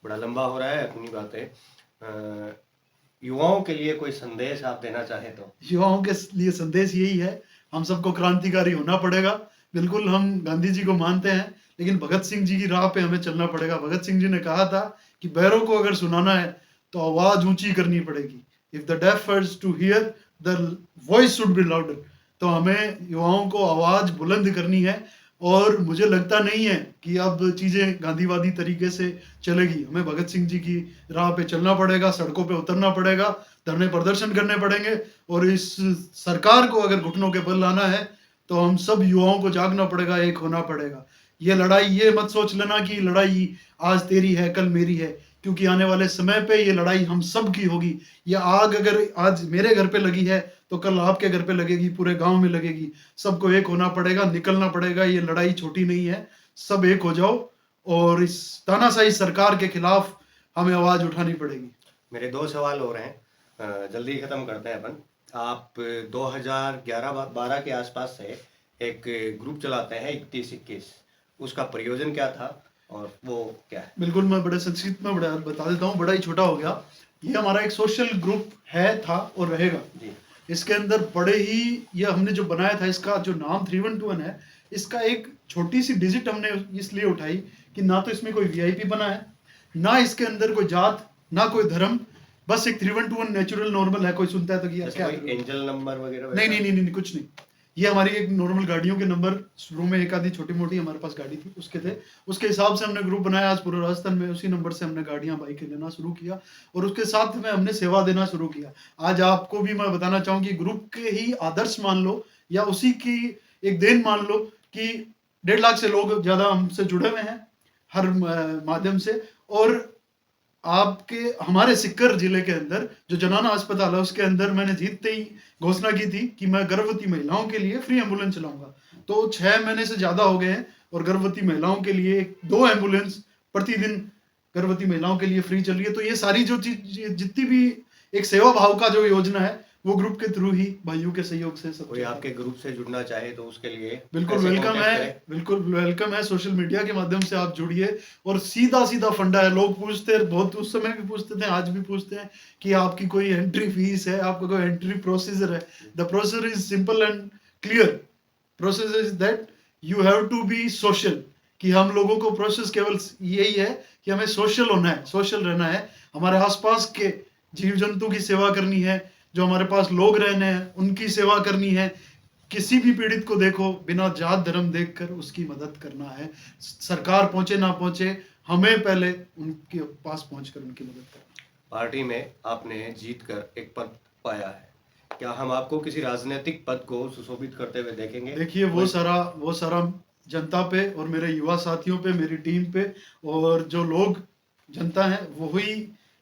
[SPEAKER 1] बड़ा लंबा हो रहा है अपनी बातें। युवाओं के लिए कोई संदेश आप देना चाहे तो?
[SPEAKER 2] युवाओं के लिए संदेश यही है, हम सबको क्रांतिकारी होना पड़ेगा। बिल्कुल हम गांधी जी को मानते हैं, लेकिन भगत सिंह जी की राह पे हमें चलना पड़ेगा। भगत सिंह जी ने कहा था कि बैरों को अगर सुनाना है तो आवाज ऊंची करनी पड़ेगी। If the deaf hurts to hear, the voice should be louder. तो हमें युवाओं को आवाज बुलंद करनी है, और मुझे लगता नहीं है कि अब चीजें गांधीवादी तरीके से चलेगी। हमें भगत सिंह जी की राह पे चलना पड़ेगा, सड़कों पे उतरना पड़ेगा, धरने प्रदर्शन करने पड़ेंगे, और इस सरकार को अगर घुटनों के बल लाना है तो हम सब युवाओं को जागना पड़ेगा, एक होना पड़ेगा। ये लड़ाई, ये मत सोच लेना कि लड़ाई आज तेरी है कल मेरी है, क्योंकि आने वाले समय पे ये लड़ाई हम सब की होगी। ये आग अगर आज मेरे घर पे लगी है तो कल आपके घर पे लगेगी, पूरे गांव में लगेगी। सबको एक होना पड़ेगा, निकलना पड़ेगा। ये लड़ाई छोटी नहीं है, सब एक हो जाओ और इस तानाशाही सरकार के खिलाफ हमें आवाज उठानी पड़ेगी।
[SPEAKER 1] मेरे 2 सवाल हो रहे हैं, जल्दी खत्म करते हैं अपन। आप 2011-12 के आसपास से एक ग्रुप चलाते हैं 31-21, उसका प्रयोजन क्या था और वो क्या है?
[SPEAKER 2] बिल्कुल, मैं बड़े संक्षिप्त में बड़ा बता देता हूँ, बड़ा ही छोटा हो गया। ये हमारा एक सोशल ग्रुप है, था और रहेगा।
[SPEAKER 1] जी।
[SPEAKER 2] इसके अंदर बड़े ही, ये हमने जो बनाया था, इसका जो नाम 312 है, इसका एक छोटी सी डिजिट हमने इसलिए उठाई कि ना तो इसमें कोई वीआईपी बना है, ना इसके अंदर कोई जात, ना कोई धर्म, बस एक 312 नेचुरल नॉर्मल है। कोई सुनता है तो कि यार
[SPEAKER 1] जैसे
[SPEAKER 2] क्या
[SPEAKER 1] कोई एंजल नंबर वगैरह
[SPEAKER 2] नहीं
[SPEAKER 1] वैसा?
[SPEAKER 2] नहीं नहीं नहीं, कुछ नहीं। ये हमारी एक नॉर्मल गाड़ियों के नंबर, शुरू में एक आधी छोटी मोटी हमारे पास गाड़ी थी, उसके थे, उसके हिसाब से हमने ग्रुप बनाया। आज पूरे राजस्थान में उसी नंबर से हमने गाड़ियां बाइकें लेना शुरू किया और उसके साथ में हमने सेवा देना शुरू किया। आज आपको भी मैं बताना चाहूँ कि ग्रुप के ही आदर्श मान लो या उसी की एक देन मान लो कि 1.5 लाख से लोग ज्यादा हमसे जुड़े हुए हैं हर माध्यम से। और आपके हमारे सिक्कर जिले के अंदर जो जनाना अस्पताल है, उसके अंदर मैंने जीतते ही घोषणा की थी कि मैं गर्भवती महिलाओं के लिए फ्री एम्बुलेंस चलाऊंगा। तो 6 महीने से ज्यादा हो गए हैं और गर्भवती महिलाओं के लिए 2 एम्बुलेंस प्रतिदिन गर्भवती महिलाओं के लिए फ्री चल रही है। तो ये सारी जो चीज, जितनी भी एक सेवा भाव का जो योजना है, वो ग्रुप के थ्रू ही, भाइयों के सहयोग से सब
[SPEAKER 1] कोई
[SPEAKER 2] चलता है।
[SPEAKER 1] आपके ग्रुप से जुड़ना चाहे तो उसके लिए
[SPEAKER 2] बिल्कुल
[SPEAKER 1] कैसे
[SPEAKER 2] वेलकम
[SPEAKER 1] कांटेक्ट
[SPEAKER 2] है,
[SPEAKER 1] करें?
[SPEAKER 2] बिल्कुल वेलकम है। सोशल मीडिया के माध्यम से आप जुड़िए और सीधा सीधा फंडा है। लोग पूछते हैं, बहुत उस समय भी पूछते थे, आज भी पूछते हैं कि आपकी कोई एंट्री फीस है, आपका कोई एंट्री प्रोसीजर है। The procedure is simple and clear. Process is that you have to be social, कि हम लोगों को प्रोसेस केवल यही है कि हमें सोशल होना है, सोशल रहना है, हमारे आसपास के जीव जंतु की सेवा करनी है, जो हमारे पास लोग रहने हैं उनकी सेवा करनी है। किसी भी पीड़ित को देखो, बिना जात धर्म देखकर उसकी मदद करना है। सरकार पहुंचे ना पहुंचे, हमें पहले उनके पास पहुंचकर उनकी मदद करना।
[SPEAKER 1] पार्टी में आपने जीत कर एक पद पाया है, क्या हम आपको किसी राजनीतिक पद को सुशोभित करते हुए देखेंगे?
[SPEAKER 2] देखिए, वो सारा जनता पे और मेरे युवा साथियों पे, मेरी टीम पे और जो लोग जनता है वो ही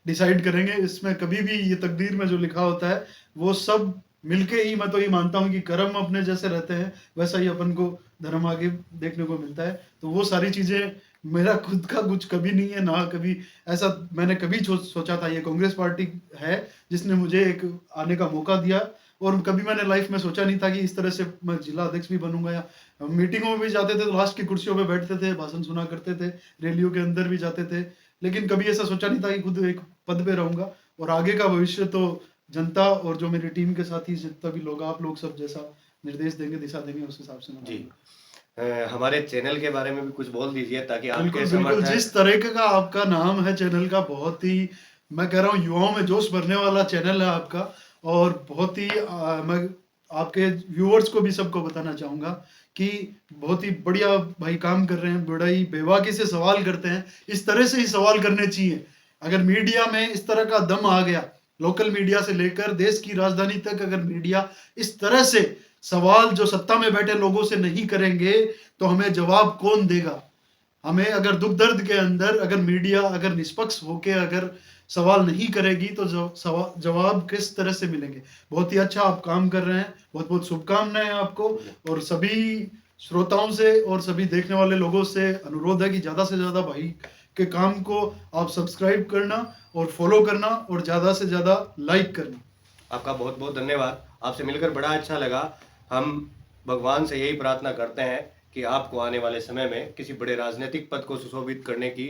[SPEAKER 2] डिसाइड करेंगे। इसमें कभी भी ये तकदीर में जो लिखा होता है वो सब मिलके ही, मैं तो ये मानता हूँ कि कर्म अपने जैसे रहते हैं वैसा ही अपन को धर्म आगे देखने को मिलता है। तो वो सारी चीजें, मेरा खुद का कुछ कभी नहीं है, ना कभी ऐसा मैंने कभी सोचा था। ये कांग्रेस पार्टी है जिसने मुझे एक आने का मौका दिया और कभी मैंने लाइफ में सोचा नहीं था कि इस तरह से मैं जिला अध्यक्ष भी बनूंगा। या मीटिंगों में भी जाते थे तो लास्ट की कुर्सियों पे बैठते थे, भाषण सुना करते थे, रैलियों के अंदर भी जाते थे, लेकिन कभी ऐसा सोचा नहीं था कि खुद एक पद पे रहूंगा। और आगे का भविष्य तो जनता और जो मेरी टीम के साथी, जितना भी लोग, आप लोग सब जैसा निर्देश देंगे, दिशा देंगे, उस हिसाब से मैं
[SPEAKER 1] जी।
[SPEAKER 2] करूंगा।
[SPEAKER 1] हमारे चैनल के बारे में भी कुछ बोल दीजिए ताकि आपके
[SPEAKER 2] बिल्कुल बिल्कुल,
[SPEAKER 1] समर्थक।
[SPEAKER 2] जिस तरीके का आपका नाम है चैनल का, बहुत ही, मैं कह रहा हूँ, युवाओं में जोश भरने वाला चैनल है आपका। और बहुत ही मैं आपके व्यूअर्स को भी सबको बताना चाहूंगा कि बहुत ही बढ़िया भाई काम कर रहे हैं, बड़ा ही बेबाकी से सवाल करते हैं। इस तरह से ही सवाल करने चाहिए। अगर मीडिया में इस तरह का दम आ गया, लोकल मीडिया से लेकर देश की राजधानी तक, अगर मीडिया इस तरह से सवाल जो सत्ता में बैठे लोगों से नहीं करेंगे तो हमें जवाब कौन देगा? हमें अगर दुख दर्द के अंदर अगर मीडिया अगर निष्पक्ष होके अगर सवाल नहीं करेगी तो जवाब किस तरह से मिलेंगे? बहुत ही अच्छा आप काम कर रहे हैं, बहुत बहुत शुभकामनाएं आपको। और सभी श्रोताओं से और सभी देखने वाले लोगों से अनुरोध है कि ज्यादा से ज्यादा भाई के काम को आप सब्सक्राइब करना और फॉलो करना और ज्यादा से ज्यादा लाइक करना।
[SPEAKER 1] आपका बहुत बहुत धन्यवाद, आपसे मिलकर बड़ा अच्छा लगा। हम भगवान से यही प्रार्थना करते हैं कि आपको आने वाले समय में किसी बड़े राजनीतिक पद को सुशोभित करने की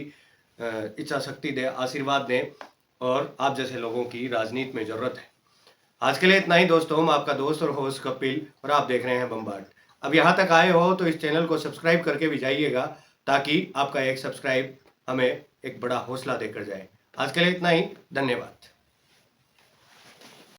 [SPEAKER 1] इच्छा शक्ति दे, आशीर्वाद दें और आप जैसे लोगों की राजनीति में जरूरत है। आज के लिए इतना ही दोस्तों, हम आपका दोस्त और होस्ट कपिल और आप देख रहे हैं बम्बार्ड। अब यहाँ तक आए हो तो इस चैनल को सब्सक्राइब करके भी जाइएगा ताकि आपका एक सब्सक्राइब हमें एक बड़ा हौसला देकर जाए। आज के लिए इतना ही, धन्यवाद।